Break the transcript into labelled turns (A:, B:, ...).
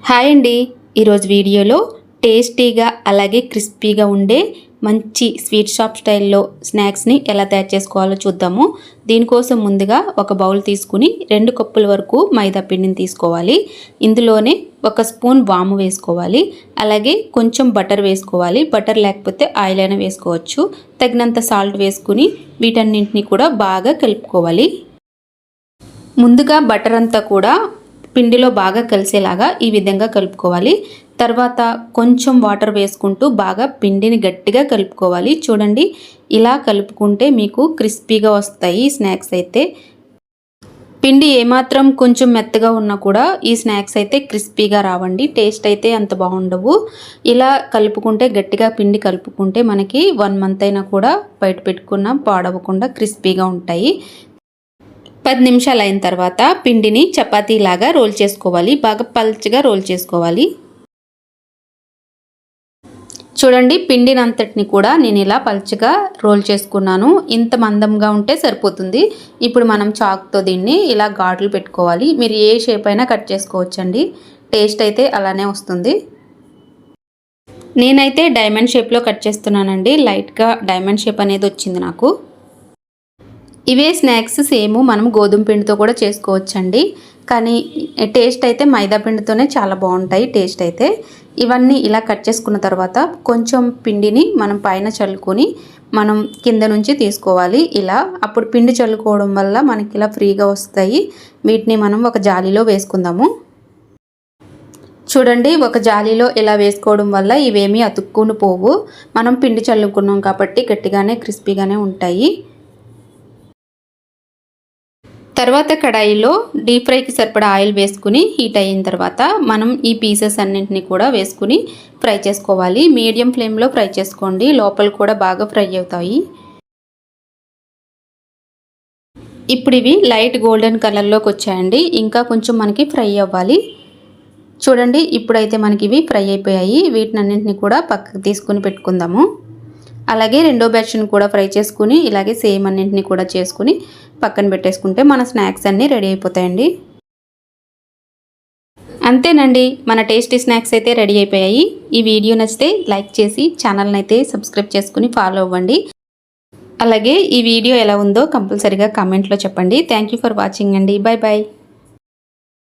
A: Hi అండి, ఈరోజు వీడియోలో టేస్టీగా అలాగే క్రిస్పీగా ఉండే మంచి స్వీట్ షాప్ స్టైల్లో స్నాక్స్ని ఎలా తయారు చేసుకోవాలో చూద్దాము. దీనికోసం ముందుగా ఒక బౌల్ తీసుకుని 2 కప్పుల వరకు మైదా పిండిని తీసుకోవాలి. ఇందులోనే 1 స్పూన్ వాము వేసుకోవాలి. అలాగే కొంచెం బటర్ వేసుకోవాలి. బటర్ లేకపోతే ఆయిల్ అయినా వేసుకోవచ్చు. తగినంత సాల్ట్ వేసుకుని వీటన్నింటినీ కూడా బాగా కలుపుకోవాలి. ముందుగా బటర్ అంతా కూడా పిండిలో బాగా కలిసేలాగా ఈ విధంగా కలుపుకోవాలి. తర్వాత కొంచెం వాటర్ వేసుకుంటూ బాగా పిండిని గట్టిగా కలుపుకోవాలి. చూడండి, ఇలా కలుపుకుంటే మీకు క్రిస్పీగా వస్తాయి స్నాక్స్ అయితే. పిండి ఏమాత్రం కొంచెం మెత్తగా ఉన్నా కూడా ఈ స్నాక్స్ అయితే క్రిస్పీగా రావండి, టేస్ట్ అయితే అంత బాగుండవు. ఇలా కలుపుకుంటే గట్టిగా పిండి కలుపుకుంటే మనకి 1 మంత్ అయినా కూడా బయట పెట్టుకున్న పాడవకుండా క్రిస్పీగా ఉంటాయి. 10 నిమిషాలు అయిన తర్వాత పిండిని చపాతీలాగా రోల్ చేసుకోవాలి. బాగా పల్చగా రోల్ చేసుకోవాలి. చూడండి, పిండిని అంతటిని కూడా నేను ఇలా పల్చగా రోల్ చేసుకున్నాను. ఇంత మందంగా ఉంటే సరిపోతుంది. ఇప్పుడు మనం చాక్తో దీన్ని ఇలా ఘాట్లు పెట్టుకోవాలి. మీరు ఏ షేప్ అయినా కట్ చేసుకోవచ్చండి, టేస్ట్ అయితే అలానే వస్తుంది. నేనైతే డైమండ్ షేప్లో కట్ చేస్తున్నానండి. లైట్గా డైమండ్ షేప్ అనేది వచ్చింది నాకు. ఇవే స్నాక్స్ సేమ్ మనం గోధుమ పిండితో కూడా చేసుకోవచ్చండి, కానీ టేస్ట్ అయితే మైదా పిండితోనే చాలా బాగుంటాయి టేస్ట్ అయితే. ఇవన్నీ ఇలా కట్ చేసుకున్న తర్వాత కొంచెం పిండిని మనం పైన చల్లుకొని మనం కింద నుంచి తీసుకోవాలి. ఇలా అప్పుడు పిండి చల్లుకోవడం వల్ల మనకి ఇలా ఫ్రీగా వస్తాయి. వీటిని మనం ఒక జాలీలో వేసుకుందాము. చూడండి, ఒక జాలీలో ఇలా వేసుకోవడం వల్ల ఇవేమీ అతుక్కుని పోవు. మనం పిండి చల్లుకున్నాం కాబట్టి గట్టిగానే క్రిస్పీగానే ఉంటాయి. తర్వాత కడాయిలో డీప్ ఫ్రైకి సరిపడా ఆయిల్ వేసుకుని హీట్ అయిన తర్వాత మనం ఈ పీసెస్ అన్నింటినీ కూడా వేసుకుని ఫ్రై చేసుకోవాలి. మీడియం ఫ్లేమ్లో ఫ్రై చేసుకోండి, లోపల కూడా బాగా ఫ్రై అవుతాయి. ఇప్పుడు ఇవి లైట్ గోల్డెన్ కలర్లోకి వచ్చాయండి. ఇంకా కొంచెం మనకి ఫ్రై అవ్వాలి. చూడండి, ఇప్పుడైతే మనకి ఇవి ఫ్రై అయిపోయాయి. వీటిని అన్నింటినీ కూడా పక్కకు తీసుకుని పెట్టుకుందాము. అలాగే రెండో బ్యాచ్ని కూడా ఫ్రై చేసుకుని ఇలాగే సేమ్ అన్నింటినీ కూడా చేసుకుని పక్కన పెట్టేసుకుంటే మన స్నాక్స్ అన్నీ రెడీ అయిపోతాయండి. అంతేనండి, మన టేస్టీ స్నాక్స్ అయితే రెడీ అయిపోయాయి. ఈ వీడియో నచ్చితే లైక్ చేసి ఛానల్ని అయితే సబ్స్క్రైబ్ చేసుకుని ఫాలో అవ్వండి. అలాగే ఈ వీడియో ఎలా ఉందో కంపల్సరీగా కామెంట్లో చెప్పండి. థ్యాంక్ యూ ఫర్ వాచింగ్ అండి. Bye bye.